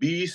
20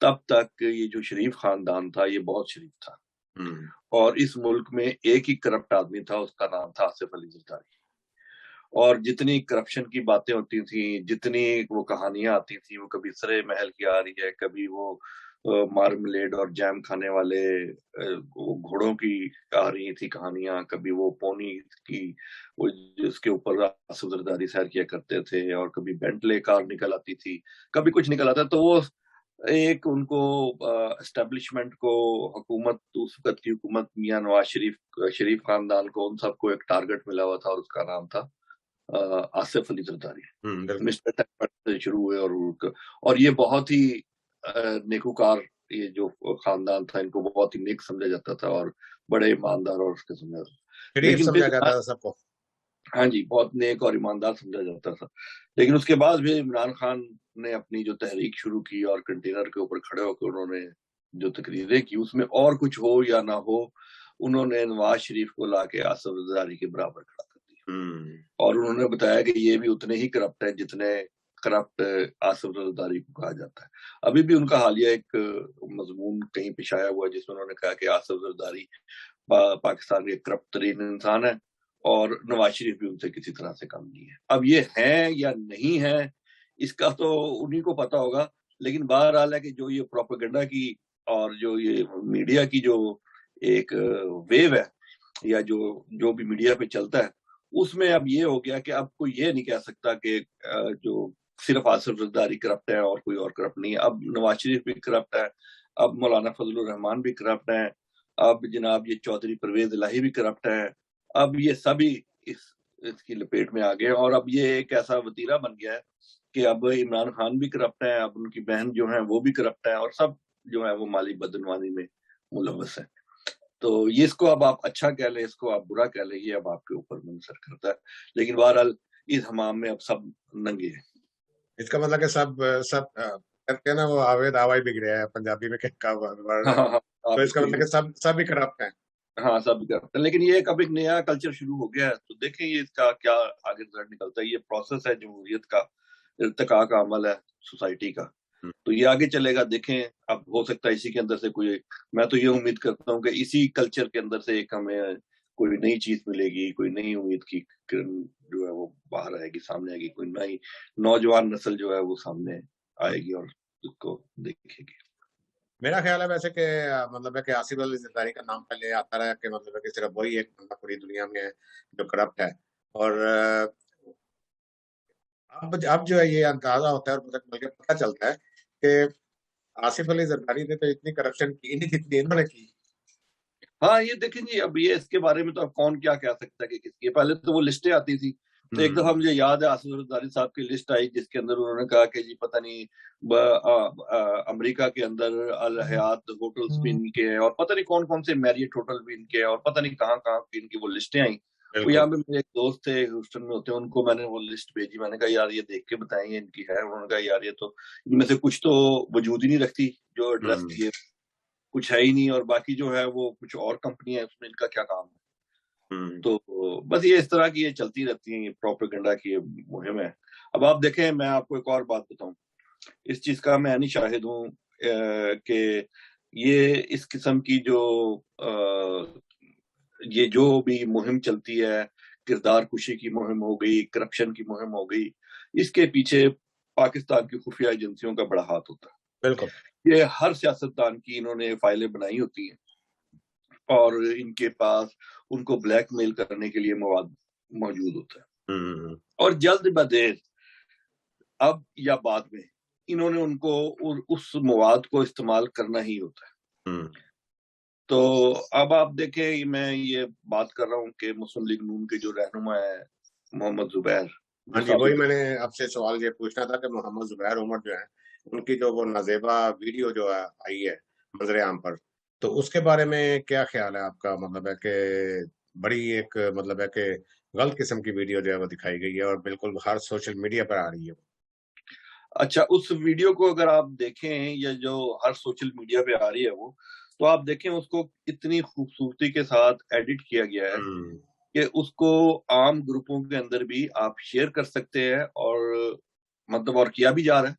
تب تک یہ جو شریف خاندان تھا یہ بہت شریف تھا، اور اس ملک میں ایک ہی کرپٹ آدمی تھا، اس کا نام تھا آصف علی زرداری. اور جتنی کرپشن کی باتیں ہوتی تھیں، جتنی وہ کہانیاں آتی تھیں، وہ کبھی سرے محل کی آ رہی ہے، کبھی وہ مارملیڈ اور جیم کھانے والے گھوڑوں کی آ رہی تھی کہانیاں، کبھی وہ پونی کی وہ جس کے اوپر آصف زرداری سیر کیا کرتے تھے، اور کبھی بینٹلے کار نکل آتی تھی، کبھی کچھ نکل آتا. تو وہ ایک ان کو اسٹیبلشمنٹ کو، حکومت، اس وقت کی حکومت، میاں نواز شریف خاندان کو، ان سب کو ایک ٹارگٹ ملا ہوا تھا، اور اس کا نام تھا آصف علی زرداری. مسٹر ٹیمپر سے شروع ہوئے، اور یہ بہت ہی نیکوکار، یہ جو خاندان تھا ان کو بہت ہی نیک سمجھا جاتا تھا، اور بڑے ایماندار اور اس کے سمجھا تھا. لیکن سمجھا جاتا تھا سب کو. ہاں جی، بہت نیک اور ایماندار سمجھا جاتا تھا. لیکن اس کے بعد بھی عمران خان نے اپنی جو تحریک شروع کی، اور کنٹینر کے اوپر کھڑے ہو کے انہوں نے جو تقریریں کی، اس میں اور کچھ ہو یا نہ ہو، انہوں نے نواز شریف کو لا کے آصف زرداری کے برابر کھڑا کر دیا. اور انہوں نے بتایا کہ یہ بھی اتنے ہی کرپٹ ہے جتنے کرپٹ آصف زرداری کو کہا جاتا ہے. ابھی بھی ان کا حالیہ ایک مضمون کہیں پچھایا ہوا جس میں انہوں نے کہا کہ آصف زرداری پاکستان کے کرپٹ ترین انسان ہے، اور نواز شریف بھی ان سے کسی طرح سے کم نہیں ہے. اب یہ ہے یا نہیں ہے اس کا تو انہی کو پتا ہوگا. لیکن بہرحال ہے کہ جو یہ پروپیگنڈا کی اور جو یہ میڈیا کی جو ایک ویو ہے، یا جو بھی میڈیا پہ چلتا ہے، اس میں اب یہ ہو گیا کہ اب کوئی یہ نہیں کہہ سکتا کہ جو صرف آصف زرداری کرپٹ ہے اور کوئی اور کرپٹ نہیں ہے. اب نواز شریف بھی کرپٹ ہے، اب مولانا فضل الرحمان بھی کرپٹ ہیں، اب جناب یہ چودھری پرویز الہی بھی کرپٹ ہے. اب یہ سبھی اس کی لپیٹ میں آ گئے، اور اب یہ ایک ایسا وتیرہ بن گیا ہے کہ اب عمران خان بھی کرپٹ ہے، اب ان کی بہن جو ہیں وہ بھی کرپٹ ہے، اور سب جو ہے وہ مالی بدعنوانی میں ملوث ہے. تو یہ اس کو اب آپ اچھا کہہ لیں، اس کو آپ برا کہہ لیں، یہ اب آپ کے اوپر منحصر کرتا ہے. لیکن بہرحال اس حمام میں اب سب ننگے ہیں. اس کا مطلب کہ سب کہتے ہیں نا وہ آوید آوائی بگ رہا ہے پنجابی میں تو اس کا مطلب کہ سب ہی کرپٹ ہیں. ہاں، سب کرپٹ ہیں. لیکن یہ اب ایک نیا کلچر شروع ہو گیا ہے، تو دیکھیں یہ اس کا کیا آگے رزلٹ نکلتا ہے. یہ پروسیس ہے جمہوریت کا، ارتقاء کا عمل ہے سوسائٹی کا، تو یہ آگے چلے گا. دیکھیں اب ہو سکتا ہے اسی کے اندر سے کوئی، میں تو یہ امید کرتا ہوں کہ اسی کلچر کے اندر سے ایک ہمیں کوئی نئی چیز ملے گی، کوئی نئی امید کی کرن جو ہے وہ باہر آئے گی، سامنے آئے گی. کوئی نئی نوجوان نسل جو ہے وہ سامنے آئے گی اور اس کو دیکھے گی. میرا خیال ہے ویسے کہ مطلب ہے کہ آصف علی زرداری کا نام پہلے آتا رہا کہ مطلب ہے کہ صرف وہی ایک بندہ پوری دنیا میں ہے جو کرپٹ ہے. اور اب جو ہے یہ اندازہ ہوتا ہے اور بلکہ پتہ چلتا ہے کہ آصف علی زرداری نے تو اتنی کرپشن کی نہیں جتنی انہوں نے کی. ہاں، یہ دیکھیں جی، اب یہ اس کے بارے میں تو اب کون کیا کہہ سکتا ہے کہ کس کی. پہلے تو وہ لسٹیں آتی تھی، تو ایک دفعہ مجھے یاد ہے آصف زرداری صاحب کی لسٹ آئی جس کے اندر انہوں نے کہا کہ جی پتہ نہیں امریکہ کے اندر الحیات ہوٹلز بھی ان کے ہیں، اور پتہ نہیں کون کون سے میریٹ ہوٹل بھی ان کے ہیں، اور پتہ نہیں کہاں کہاں کی ان کی وہ لسٹیں آئیں. وہ یہاں پہ میرے ایک دوست تھے ہیوسٹن میں ہوتے ہیں، ان کو میں نے وہ لسٹ بھیجی. میں نے کہا یار یہ دیکھ کے بتائیں یہ ان کی ہے. انہوں نے کہا یار یہ تو ان میں سے کچھ تو وجود ہی نہیں رکھتی جو ایڈریس کیے، کچھ ہے ہی نہیں، اور باقی جو ہے وہ کچھ اور کمپنی ہے، اس میں ان کا کیا کام ہے. تو بس یہ اس طرح کی یہ چلتی رہتی ہیں، یہ پروپیگنڈا کی مہم ہے. اب آپ دیکھیں، میں آپ کو ایک اور بات بتاؤں، اس چیز کا میں نہیں شاہد ہوں کہ یہ اس قسم کی یہ جو بھی مہم چلتی ہے، کردار کشی کی مہم ہو گئی، کرپشن کی مہم ہو گئی، اس کے پیچھے پاکستان کی خفیہ ایجنسیوں کا بڑا ہاتھ ہوتا ہے. بالکل. یہ ہر سیاستدان کی انہوں نے فائلیں بنائی ہوتی ہیں، اور ان کے پاس ان کو بلیک میل کرنے کے لیے مواد موجود ہوتا ہے. اور جلد بدیر اب یا بعد میں انہوں نے ان کو اس مواد کو استعمال کرنا ہی ہوتا ہے. تو اب آپ دیکھیں، میں یہ بات کر رہا ہوں کہ مسلم لیگ نون کے جو رہنما ہے محمد زبیر، ہاں جی، وہی میں نے آپ سے سوال یہ پوچھنا تھا کہ محمد زبیر عمر جو ہے ان کی جو وہ نازیبا ویڈیو جو آئی ہے منظر عام پر، تو اس کے بارے میں کیا خیال ہے آپ کا؟ مطلب ہے کہ بڑی ایک مطلب ہے کہ غلط قسم کی ویڈیو جو ہے وہ دکھائی گئی ہے اور بالکل ہر سوشل میڈیا پر آ رہی ہے. اچھا، اس ویڈیو کو اگر آپ دیکھیں، یا جو ہر سوشل میڈیا پہ آ رہی ہے وہ، تو آپ دیکھیں اس کو اتنی خوبصورتی کے ساتھ ایڈٹ کیا گیا ہے کہ اس کو عام گروپوں کے اندر بھی آپ شیئر کر سکتے ہیں، اور مطلب اور کیا بھی جا رہا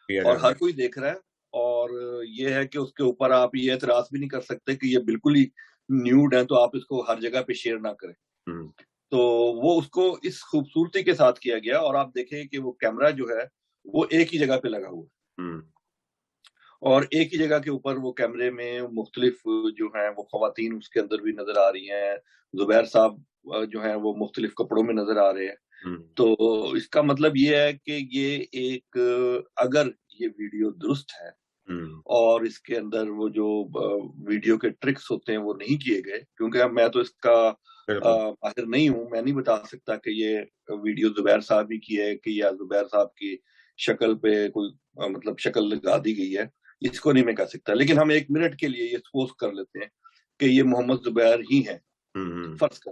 ہے، اور ہر کوئی دیکھ رہا ہے. اور یہ ہے کہ اس کے اوپر آپ یہ اعتراض بھی نہیں کر سکتے کہ یہ بالکل ہی نیوڈ ہے تو آپ اس کو ہر جگہ پہ شیئر نہ کریں. تو وہ اس کو اس خوبصورتی کے ساتھ کیا گیا, اور آپ دیکھیں کہ وہ کیمرہ جو ہے وہ ایک ہی جگہ پہ لگا ہوا ہے, اور ایک ہی جگہ کے اوپر وہ کیمرے میں مختلف جو ہیں وہ خواتین اس کے اندر بھی نظر آ رہی ہیں, زبیر صاحب جو ہیں وہ مختلف کپڑوں میں نظر آ رہے ہیں. تو اس کا مطلب یہ ہے کہ یہ ایک, اگر یہ ویڈیو درست ہے اور اس کے اندر وہ جو ویڈیو کے ٹرکس ہوتے ہیں وہ نہیں کیے گئے, کیونکہ میں تو اس کا ماہر نہیں ہوں, میں نہیں بتا سکتا کہ یہ ویڈیو زبیر صاحب ہی کی ہے کہ یا زبیر صاحب کی شکل پہ کوئی مطلب شکل لگا دی گئی ہے, اس کو نہیں میں کہہ سکتا. لیکن ہم 1 منٹ کے لیے یہ سپوز کر لیتے ہیں کہ یہ محمد زبیر ہی ہیں, فرض کر.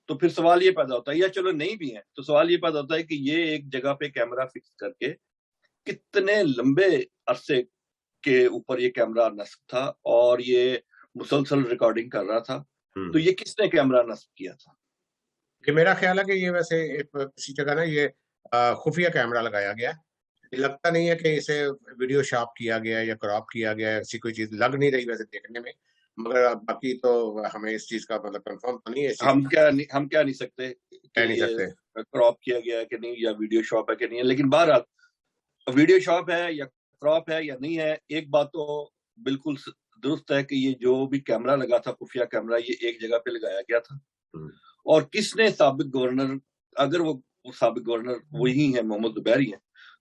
تو پھر سوال یہ پیدا ہوتا ہے, یا چلو نہیں بھی ہیں تو سوال یہ پیدا ہوتا ہے کہ یہ ایک جگہ پہ کیمرہ فکس کر کے کتنے لمبے عرصے کے اوپر یہ کیمرہ نصب تھا اور یہ مسلسل ریکارڈنگ کر رہا تھا, تو یہ کس نے کیمرہ نصب کیا تھا؟ کہ میرا خیال ہے کہ یہ ویسے کسی جگہ نا یہ خفیہ کیمرہ لگایا گیا, لگتا نہیں ہے کہ اسے ویڈیو شاپ کیا گیا یا کراپ کیا گیا, ایسی کوئی چیز لگ نہیں رہی ویسے دیکھنے میں, مگر باقی تو ہمیں اس چیز کا مطلب کنفرم تو نہیں ہے. ہم کیا نہیں سکتے کہہ نہیں سکتے کراپ کیا گیا ہے کہ نہیں, یا ویڈیو شاپ ہے کہ نہیں ہے. لیکن بہرحال ویڈیو شاپ ہے یا کراپ ہے یا نہیں ہے, ایک بات تو بالکل درست ہے کہ یہ جو بھی کیمرہ لگا تھا, خفیہ کیمرہ, یہ ایک جگہ پہ لگایا گیا تھا. اور کس نے سابق گورنر, اگر وہ سابق گورنر وہی ہیں, محمد زبیر ہی ہیں,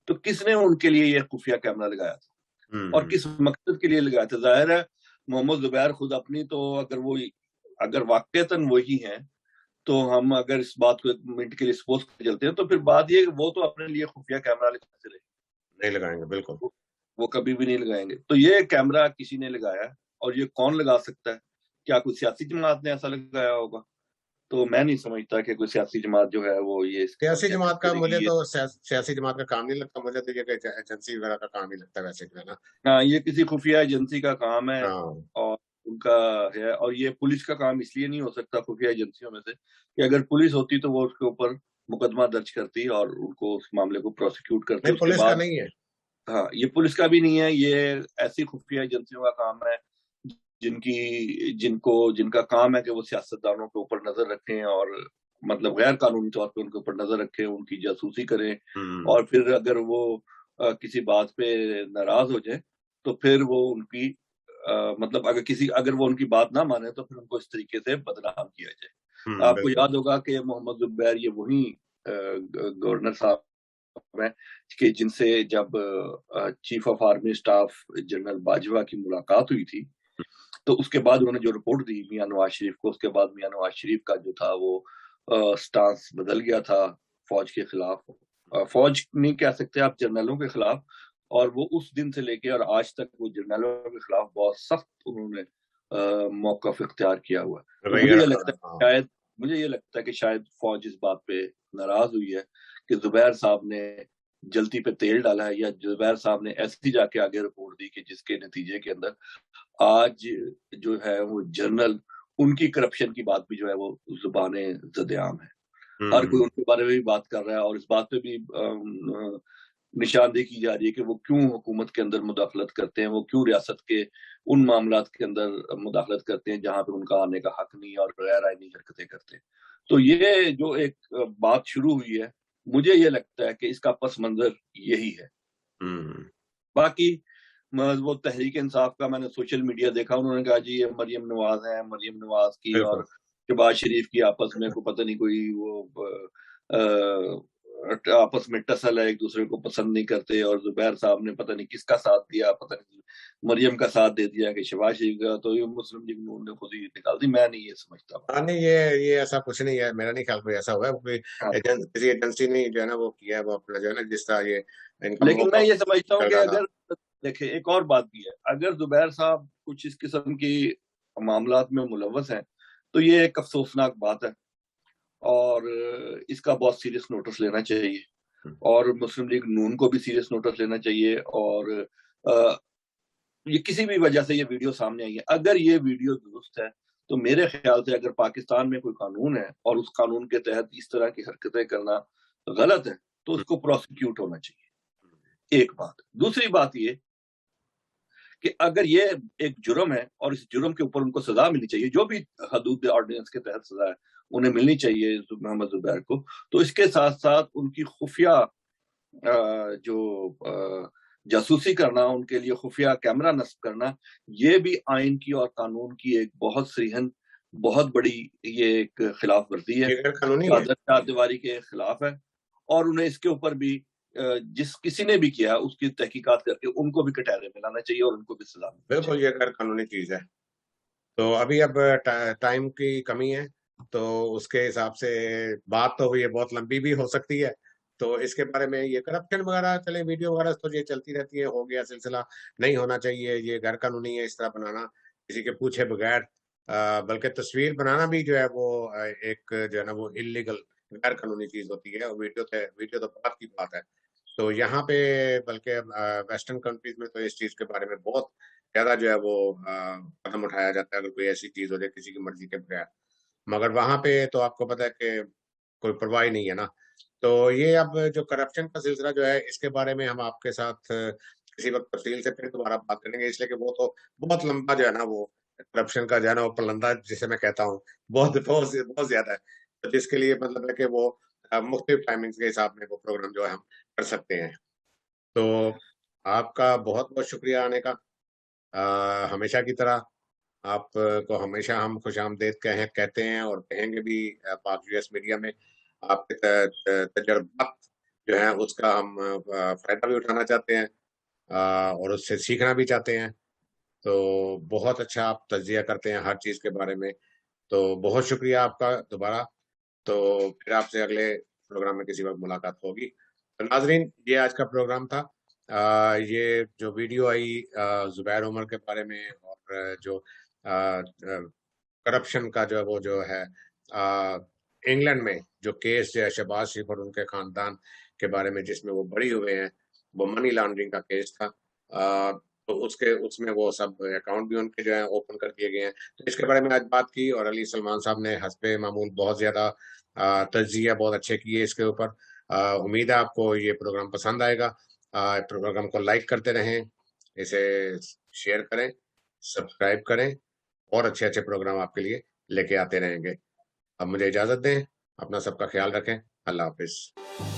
تو کس نے ان کے لیے یہ خفیہ کیمرہ لگایا تھا اور کس مقصد کے لیے لگایا تھا؟ ظاہر ہے محمد زبیر خود اپنی تو اگر واقعتاً وہی ہیں تو ہم اگر اس بات کو 1 منٹ کے لیے سپوز کر چلتے ہیں تو پھر بات یہ کہ وہ تو اپنے لیے خفیہ کیمرہ نہیں لگائیں گے, بالکل وہ کبھی بھی نہیں لگائیں گے. تو یہ کیمرہ کسی نے لگایا, اور یہ کون لگا سکتا ہے؟ کیا کوئی سیاسی جماعت نے ایسا لگایا ہوگا؟ تو میں نہیں سمجھتا کہ کوئی سیاسی جماعت جو ہے وہ یہ سیاسی جماعت کا, مجھے تو سیاسی جماعت کا کام نہیں لگتا, مجھے تو یہ ایجنسی وغیرہ کا کام ہی لگتا ہے ویسے جو ہے نا. ہاں, یہ کسی خفیہ ایجنسی کا کام ہے, اور ان کا ہے, اور یہ پولیس کا کام اس لیے نہیں ہو سکتا خفیہ ایجنسیوں میں سے کہ اگر پولیس ہوتی تو وہ اس کے اوپر مقدمہ درج کرتی اور ان کو اس معاملے کو پروسیکیوٹ کرتی. پولیس کا نہیں ہے, ہاں, یہ پولیس کا بھی نہیں ہے, یہ ایسی خفیہ ایجنسیوں کا کام ہے جن کا کام ہے کہ وہ سیاستدانوں کے اوپر نظر رکھیں اور مطلب غیر قانونی طور پہ ان کے اوپر نظر رکھیں, ان کی جاسوسی کریں, اور پھر اگر وہ کسی بات پہ ناراض ہو جائے تو پھر وہ ان کی مطلب اگر وہ ان کی بات نہ مانے تو پھر ان کو اس طریقے سے بدنام کیا جائے. آپ کو یاد ہوگا کہ محمد زبیر یہ وہی گورنر صاحب ہیں کہ جن سے جب chief of army staff general Bajwa کی ملاقات ہوئی تھی تو اس کے بعد انہوں نے جو رپورٹ دی میاں نواز شریف کو, اس کے بعد میاں نواز شریف کا جو تھا وہ سٹانس بدل گیا تھا فوج کے خلاف, فوج نہیں کہہ سکتے آپ, جرنیلوں کے خلاف, اور وہ اس دن سے لے کے اور آج تک وہ جرنیلوں کے خلاف بہت سخت انہوں نے موقف اختیار کیا ہوا ہے. مجھے یہ لگتا ہے کہ شاید فوج اس بات پہ ناراض ہوئی ہے کہ زبیر صاحب نے جلتی پہ تیل ڈالا ہے, یا زبیر صاحب نے ایسی جا کے آگے رپورٹ دی کہ جس کے نتیجے کے اندر آج جو ہے وہ جنرل, ان کی کرپشن کی بات بھی جو ہے وہ زبانیں زدعام ہے, ہر کوئی ان کے بارے میں بھی بات کر رہا ہے, اور اس بات پہ بھی نشاندہی کی جا رہی ہے کہ وہ کیوں حکومت کے اندر مداخلت کرتے ہیں, وہ کیوں ریاست کے ان معاملات کے اندر مداخلت کرتے ہیں جہاں پہ ان کا آنے کا حق نہیں اور غیر آئینی حرکتیں کرتے ہیں. تو یہ جو ایک بات شروع ہوئی ہے, مجھے یہ لگتا ہے کہ اس کا پس منظر یہی ہے. باقی وہ تحریک انصاف کا میں نے سوشل میڈیا دیکھا, انہوں نے کہا جی یہ مریم نواز ہیں, مریم نواز کی اور شہباز شریف کی آپس میں پتہ نہیں کوئی وہ آپس میں ٹسل ہے, ایک دوسرے کو پسند نہیں کرتے, اور زبیر صاحب نے پتہ نہیں کس کا ساتھ دیا, پتہ نہیں مریم کا ساتھ دے دیا کہ شہباز شریف کا, تو یہ مسلم لیگ نون نے خود ہی نکال دی. میں نہیں یہ سمجھتا. نہیں, یہ ایسا کچھ نہیں ہے, میرا نہیں خیال کوئی ایسا ہوا ہے, کسی ایجنسی نے جو ہے نا وہ کیا ہے, وہ اپنا جو ہے نا جس طرح یہ. لیکن میں یہ سمجھتا ہوں کہ اگر دیکھیں ایک اور بات بھی ہے, اگر زبیر صاحب کچھ اس قسم کی معاملات میں ملوث ہیں تو یہ ایک افسوسناک بات ہے, اور اس کا بہت سیریس نوٹس لینا چاہیے, اور مسلم لیگ نون کو بھی سیریس نوٹس لینا چاہیے. اور یہ کسی بھی وجہ سے یہ ویڈیو سامنے آئی ہے, اگر یہ ویڈیو درست ہے تو میرے خیال سے اگر پاکستان میں کوئی قانون ہے اور اس قانون کے تحت اس طرح کی حرکتیں کرنا غلط ہے تو اس کو پروسیکیوٹ ہونا چاہیے. ایک بات. دوسری بات یہ کہ اگر یہ ایک جرم ہے اور اس جرم کے اوپر ان کو سزا ملنی چاہیے، جو بھی حدود آرڈیننس کے تحت سزا ہے انہیں ملنی چاہیے محمد زبیر کو، تو اس کے ساتھ ساتھ ان کی خفیہ جو جاسوسی کرنا، ان کے لیے خفیہ کیمرہ نصب کرنا، یہ بھی آئین کی اور قانون کی ایک بہت سریحن، بہت بڑی یہ ایک خلاف ورزی ہے، یہ غیر قانونی ہے۔ چار دیواری کے خلاف ہے، اور انہیں اس کے اوپر بھی جس کسی نے بھی کیا اس کی تحقیقات کر کے ان کو بھی کٹہرے میں لانا چاہیے اور ان کو بھی سزا ملنی چاہیے۔ بالکل، یہ غیر قانونی چیز ہے۔ تو ابھی اب ٹائم کی کمی ہے، تو اس کے حساب سے بات تو یہ بہت لمبی بھی ہو سکتی ہے، تو اس کے بارے میں یہ کرپشن وغیرہ چلے ویڈیو وغیرہ تو یہ چلتی رہتی ہے، ہو گیا سلسلہ، نہیں ہونا چاہیے، یہ غیر قانونی ہے اس طرح بنانا کسی کے پوچھے بغیر، بلکہ تصویر بنانا بھی جو ہے وہ ایک جو ہے نا وہ انلیگل غیر قانونی چیز ہوتی ہے، اور ویڈیو تو بات کی بات ہے۔ تو یہاں پہ بلکہ ویسٹرن کنٹریز میں تو اس چیز کے بارے میں بہت زیادہ جو ہے وہ قدم اٹھایا جاتا ہے اگر کوئی ایسی چیز ہو جائے کسی کی مرضی کے بغیر، مگر وہاں پہ تو آپ کو پتا ہے کہ کوئی پرواہ ہی نہیں ہے نا۔ تو یہ اب جو کرپشن کا سلسلہ جو ہے اس کے بارے میں ہم آپ کے ساتھ کسی وقت تفصیل سے پھر دوبارہ بات کریں گے، اس لیے کہ وہ تو بہت لمبا جو ہے نا وہ کرپشن کا جو ہے نا وہ پرلندہ جسے میں کہتا ہوں بہت زیادہ ہے، تو جس کے لیے مطلب ہے کہ وہ مختلف ٹائمنگز کے حساب میں وہ پروگرام جو ہے ہم کر سکتے ہیں۔ تو آپ کا بہت بہت شکریہ آنے کا، ہمیشہ کی طرح آپ کو ہمیشہ ہم خوش آمدید کہتے ہیں اور کہیں گے بھی۔ پاک یو ایس میڈیا میں آپ کے تجربات جو ہیں اس کا ہم فائدہ بھی اٹھانا چاہتے ہیں اور اس سے سیکھنا بھی چاہتے ہیں، تو بہت اچھا آپ تجزیہ کرتے ہیں ہر چیز کے بارے میں، تو بہت شکریہ آپ کا دوبارہ۔ تو پھر آپ سے اگلے پروگرام میں کسی وقت ملاقات ہوگی۔ تو ناظرین، یہ آج کا پروگرام تھا۔ یہ جو ویڈیو آئی زبیر عمر کے بارے میں، اور جو کرپشن کا جو ہے انگلینڈ میں جو کیس جو ہے شہباز شریف اور ان کے خاندان کے بارے میں جس میں وہ بری ہوئے ہیں، وہ منی لانڈرنگ کا کیس تھا، تو اس میں وہ سب اکاؤنٹ بھی ان کے جو ہے اوپن کر دیے گئے ہیں، تو اس کے بارے میں آج بات کی، اور علی سلمان صاحب نے حسب معمول بہت زیادہ تجزیہ بہت اچھے کیے اس کے اوپر۔ امید ہے آپ کو یہ پروگرام پسند آئے گا۔ پروگرام کو لائک کرتے رہیں، اسے شیئر کریں، سبسکرائب کریں، اور اچھے اچھے پروگرام آپ کے لیے لے کے آتے رہیں گے۔ اب مجھے اجازت دیں، اپنا سب کا خیال رکھیں، اللہ حافظ۔